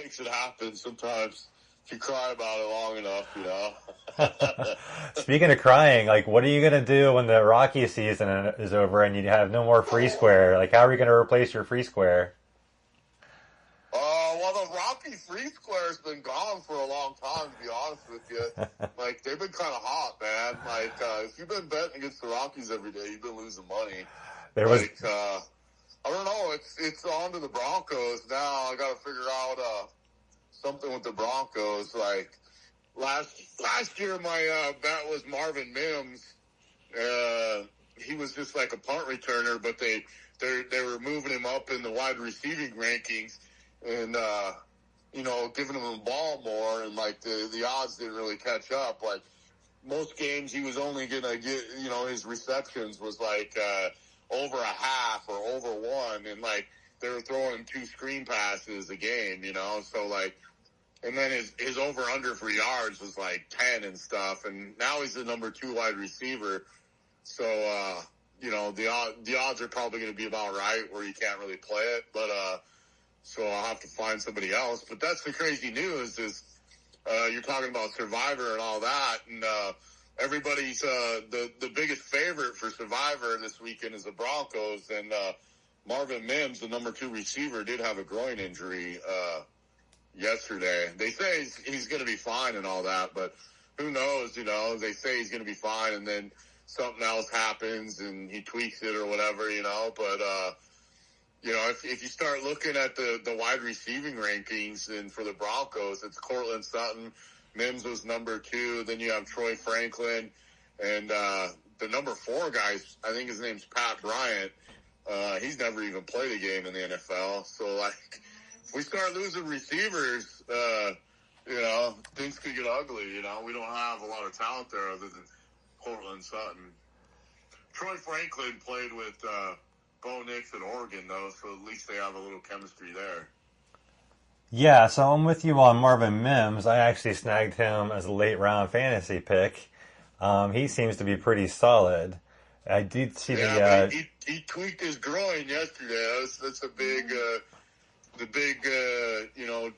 makes it happen sometimes. If you cry about it long enough. Speaking of crying, like, what are you gonna do when the Rocky season is over and you have no more free square? Like, how are you gonna replace your free square? Well, the Rocky free square's been gone for a long time, to be honest with you. Like, they've been kind of hot, man. Like, if you've been betting against the Rockies every day, you've been losing money. There was Like, I don't know. It's on to the Broncos now. I got to figure out something with the Broncos. Like, last year, my bet was Marvin Mims. He was just like a punt returner, but they were moving him up in the wide receiving rankings. And, giving him the ball more, and, like, the odds didn't really catch up. Like, most games he was only going to get, his receptions was, like, over a half or over one, and, like, they were throwing 2 screen passes a game, So, like, and then his over-under for yards was, like, 10 and stuff, and now he's the number 2 wide receiver. So, the odds are probably going to be about right where you can't really play it, but, so I'll have to find somebody else. But that's the crazy news is you're talking about Survivor and all that. And everybody's the biggest favorite for Survivor this weekend is the Broncos. And Marvin Mims, the number 2 receiver, did have a groin injury yesterday. They say he's going to be fine and all that. But who knows, They say he's going to be fine and then something else happens and he tweaks it or whatever, But if you start looking at the wide receiving rankings and for the Broncos, it's Cortland Sutton. Mims was number 2. Then you have Troy Franklin. And the number 4 guy, I think his name's Pat Bryant. He's never even played a game in the NFL. So, like, if we start losing receivers, things could get ugly. We don't have a lot of talent there other than Cortland Sutton. Troy Franklin played with Bo Nix at Oregon, though, so at least they have a little chemistry there. Yeah, so I'm with you on Marvin Mims. I actually snagged him as a late round fantasy pick. He seems to be pretty solid. I did see he tweaked his groin yesterday. That's a big,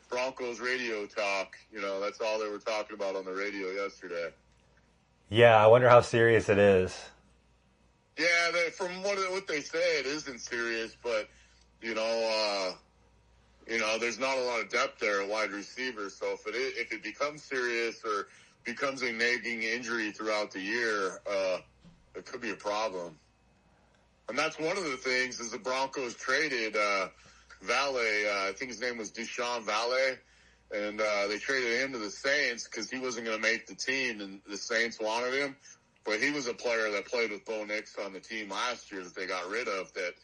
Broncos radio talk. That's all they were talking about on the radio yesterday. Yeah, I wonder how serious it is. Yeah, from what they say, it isn't serious, but there's not a lot of depth there at wide receiver. So if it becomes serious or becomes a nagging injury throughout the year, it could be a problem. And that's one of the things is the Broncos traded Valet. I think his name was Deshaun Valet, and they traded him to the Saints because he wasn't going to make the team, and the Saints wanted him. But he was a player that played with Bo Nix on the team last year that they got rid of that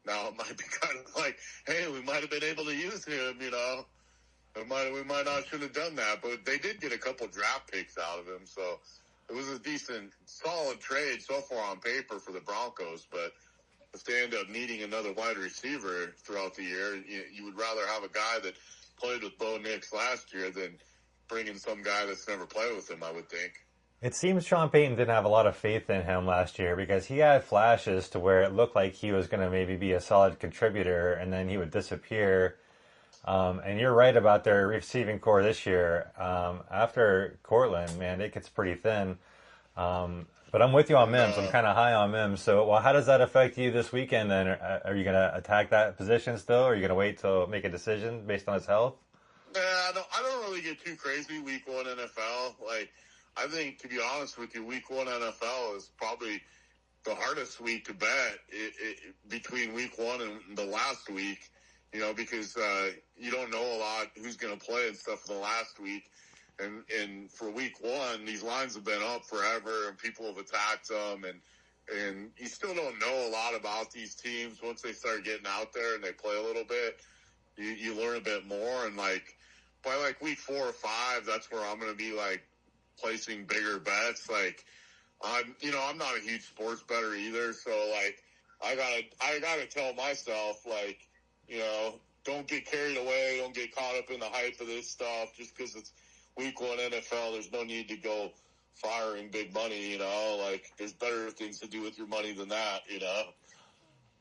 now it might be kind of like, hey, we might have been able to use him, We might not should have done that. But they did get a couple draft picks out of him. So it was a decent, solid trade so far on paper for the Broncos. But if they end up needing another wide receiver throughout the year, you would rather have a guy that played with Bo Nix last year than bring in some guy that's never played with him, I would think. It seems Sean Payton didn't have a lot of faith in him last year because he had flashes to where it looked like he was going to maybe be a solid contributor and then he would disappear. And you're right about their receiving core this year. After Cortland, man, it gets pretty thin. But I'm with you on Mims. I'm kind of high on Mims. So, how does that affect you this weekend then? Are you going to attack that position still, or are you going to wait till make a decision based on his health? Nah, I don't really get too crazy week 1 NFL. Like, I think, to be honest with you, week 1 NFL is probably the hardest week to bet between week 1 and the last week, because you don't know a lot who's going to play and stuff for the last week. And for week 1, these lines have been up forever and people have attacked them. And you still don't know a lot about these teams. Once they start getting out there and they play a little bit, you learn a bit more. And, like, by, like, week 4 or 5, that's where I'm going to be, like, placing bigger bets. Like, I'm not a huge sports bettor either. So, like, I gotta tell myself, like, don't get carried away. Don't get caught up in the hype of this stuff just because it's week 1 NFL. There's no need to go firing big money, Like, there's better things to do with your money than that,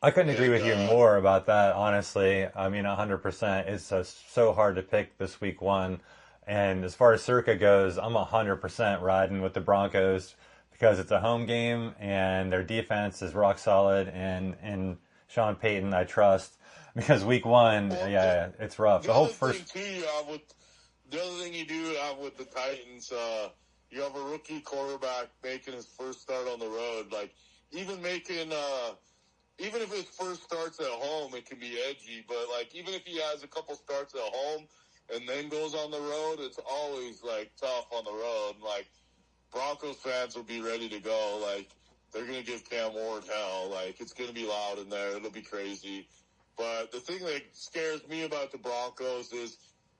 I couldn't agree And with you more about that, honestly. I mean, 100%. It's so hard to pick this week one. And as far as Circa goes, I'm 100% riding with the Broncos because it's a home game and their defense is rock solid. And Sean Payton, I trust. Because week one, well, yeah, it's rough. the The whole other thing first. too, the other thing you do have with the Titans, you have a rookie quarterback making his first start on the road. Like even making, even if his first starts at home, it can be edgy. But like even if he has a couple starts at home and then goes on the road, it's always like tough on the road. Like Broncos fans will be ready to go. Like they're gonna give Cam Ward hell. Like it's gonna be loud in there. It'll be crazy. But the thing that scares me about the Broncos is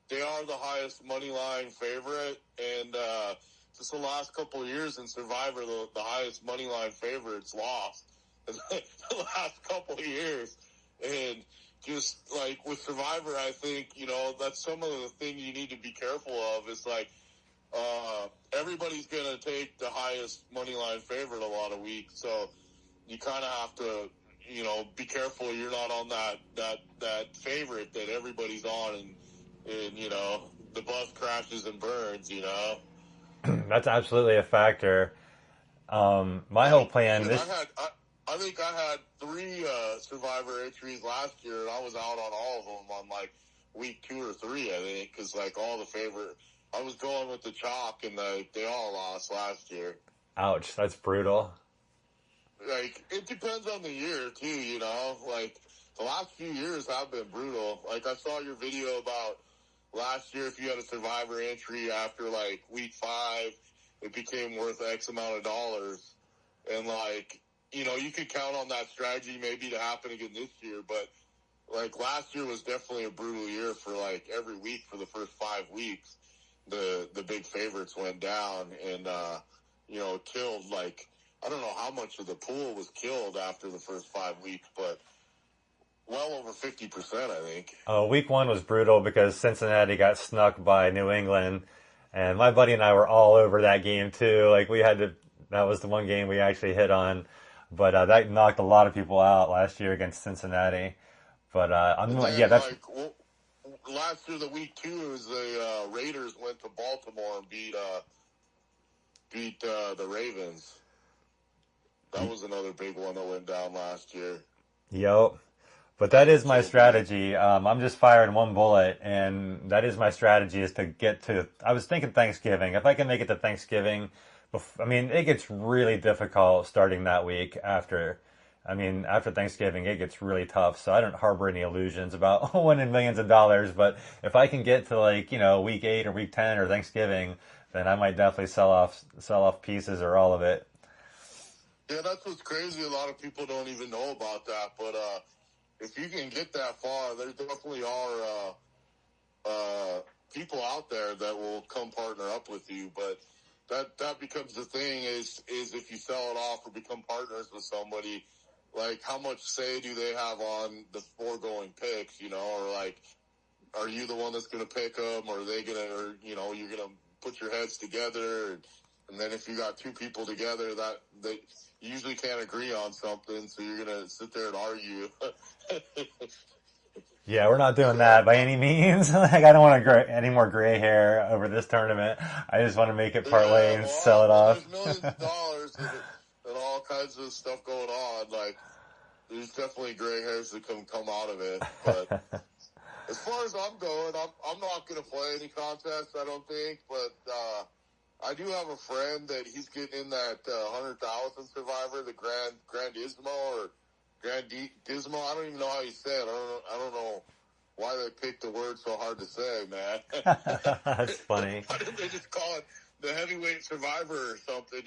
they are the highest money line favorite, and just the last couple of years in Survivor, the highest money line favorites lost the last couple of years. And just like with Survivor, I think, that's some of the thing you need to be careful of is like, everybody's going to take the highest money line favorite a lot of weeks. So you kind of have to, be careful you're not on that favorite that everybody's on and the bus crashes and burns, That's absolutely a factor. My whole plan Shit, this. I think I had 3 Survivor entries last year, and I was out on all of them on like week 2 or 3, I think, because like all the favorite, I was going with the chalk, and they all lost last year. Ouch, that's brutal. Like it depends on the year too, Like the last few years have been brutal. Like I saw your video about last year, if you had a Survivor entry after like week 5, it became worth X amount of dollars, and like. You could count on that strategy maybe to happen again this year, but like last year was definitely a brutal year for like every week for the first 5 weeks. The big favorites went down and, killed like, I don't know how much of the pool was killed after the first 5 weeks, but well over 50%, I think. Week one was brutal because Cincinnati got snuck by New England, and my buddy and I were all over that game too. Like that was the one game we actually hit on. But that knocked a lot of people out last year against Cincinnati. But that's last year, the week 2 is the Raiders went to Baltimore and beat the Ravens. That was another big one that went down last year. Yep. But that is my strategy. I'm just firing one bullet, and that is my strategy is to get to. I was thinking Thanksgiving. If I can make it to Thanksgiving. I mean, it gets really difficult starting that week after Thanksgiving, it gets really tough. So I don't harbor any illusions about winning millions of dollars. But if I can get to like, week 8 or week 10 or Thanksgiving, then I might definitely sell off pieces or all of it. Yeah, that's what's crazy. A lot of people don't even know about that. But if you can get that far, there definitely are people out there that will come partner up with you. But that becomes the thing is if you sell it off or become partners with somebody, like how much say do they have on the foregoing picks, or like, are you the one that's going to pick them, or are they going to, or, you're going to put your heads together. And then if you got 2 people together that they usually can't agree on something, so you're going to sit there and argue. Yeah, we're not doing that by any means. Like, I don't want any more gray hair over this tournament. I just want to make it part way and sell it off. There's millions of dollars and all kinds of stuff going on. Like, there's definitely gray hairs that come out of it. But as far as I'm going, I'm not going to play any contests, I don't think. But I do have a friend that he's getting in that 100,000 Survivor, the Grandismo or Dismo. I don't even know how you say it. I don't know why they picked the word so hard to say, man. That's funny. Why didn't they just call it the heavyweight Survivor or something,